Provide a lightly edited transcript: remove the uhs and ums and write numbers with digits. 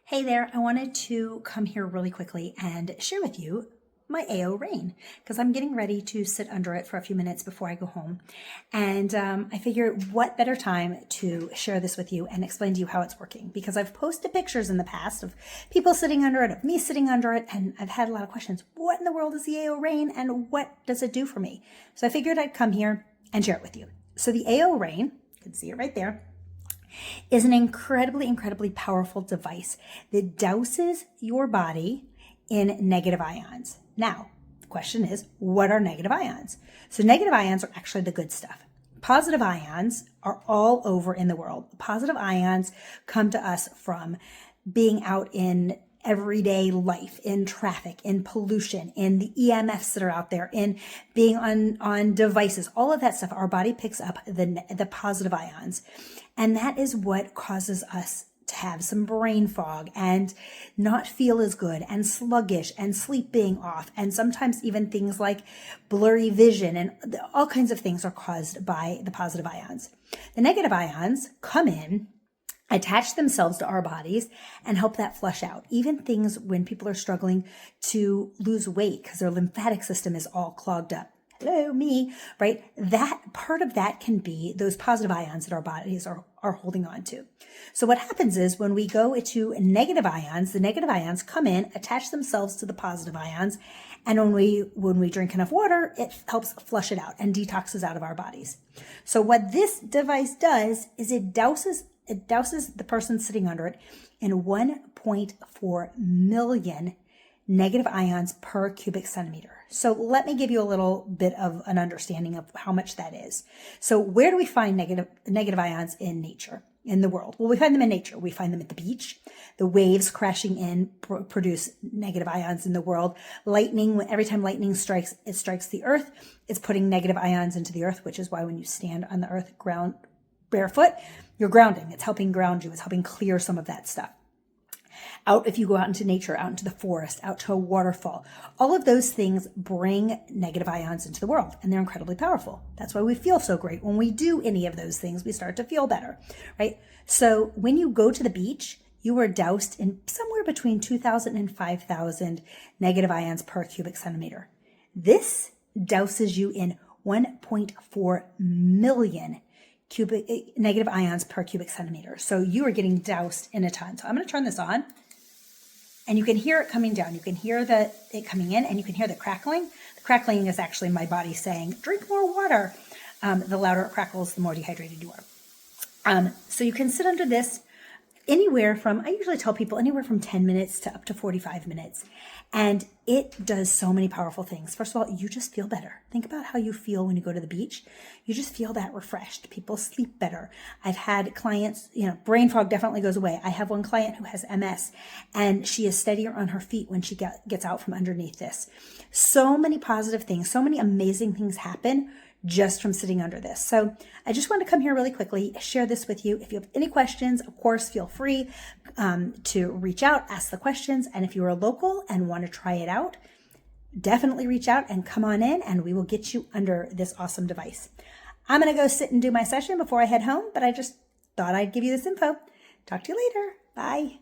Hey there, I wanted to come here really quickly and share with you my AO rain because I'm getting ready to sit under it for a few minutes before I go home. And I figured what better time to share this with you and explain to you how it's working, because I've posted pictures in the past of people sitting under it, of me sitting under it, and I've had a lot of questions. What in the world is the AO rain and what does it do for me? So I figured I'd come here and share it with you. So the AO rain, you can see it right there, is an incredibly powerful device that douses your body in negative ions. Now, the question is, what are negative ions? So negative ions are actually the good stuff. Positive ions are all over in the world. Positive ions come to us from being out in everyday life, in traffic, in pollution, in the EMFs that are out there, in being on devices, all of that stuff. Our body picks up the positive ions. And that is what causes us to have some brain fog and not feel as good and sluggish and sleep being off. And sometimes even things like blurry vision and all kinds of things are caused by the positive ions. The negative ions come in, attach themselves to our bodies and help that flush out. Even things when people are struggling to lose weight because their lymphatic system is all clogged up. Hello, me, right? That part of that can be those positive ions that our bodies are holding on to. So what happens is when we go to negative ions, the negative ions come in, attach themselves to the positive ions. And when we drink enough water, it helps flush it out and detoxes out of our bodies. So what this device does is it douses the person sitting under it in 1.4 million negative ions per cubic centimeter. So let me give you a little bit of an understanding of how much that is. So where do we find negative ions in nature, in the world? Well, we find them in nature. We find them at the beach. The waves crashing in produce negative ions in the world. Lightning, every time lightning strikes, it strikes the earth. It's putting negative ions into the earth, which is why when you stand on the earth barefoot, you're grounding. It's helping ground you. It's helping clear some of that stuff. If you go out into nature, out into the forest, out to a waterfall, all of those things bring negative ions into the world, and they're incredibly powerful. That's why we feel so great. When we do any of those things, we start to feel better, right? So when you go to the beach, you are doused in somewhere between 2,000 and 5,000 negative ions per cubic centimeter. This douses you in 1.4 million negative ions per cubic centimeter. So you are getting doused in a ton. So I'm going to turn this on and you can hear it coming down. You can hear it coming in and you can hear the crackling. The crackling is actually my body saying, drink more water. The louder it crackles, the more dehydrated you are. So you can sit under this I usually tell people anywhere from 10 minutes to up to 45 minutes. And it does so many powerful things. First of all, you just feel better. Think about how you feel when you go to the beach. You just feel that refreshed. People sleep better. I've had clients, brain fog definitely goes away. I have one client who has MS and she is steadier on her feet when she gets out from underneath this. So many positive things, so many amazing things happen just from sitting under this. So I just want to come here really quickly, share this with you. If you have any questions, of course, feel free to reach out, ask the questions. And if you are local and want to try it out, definitely reach out and come on in and we will get you under this awesome device. I'm going to go sit and do my session before I head home, but I just thought I'd give you this info. Talk to you later. Bye.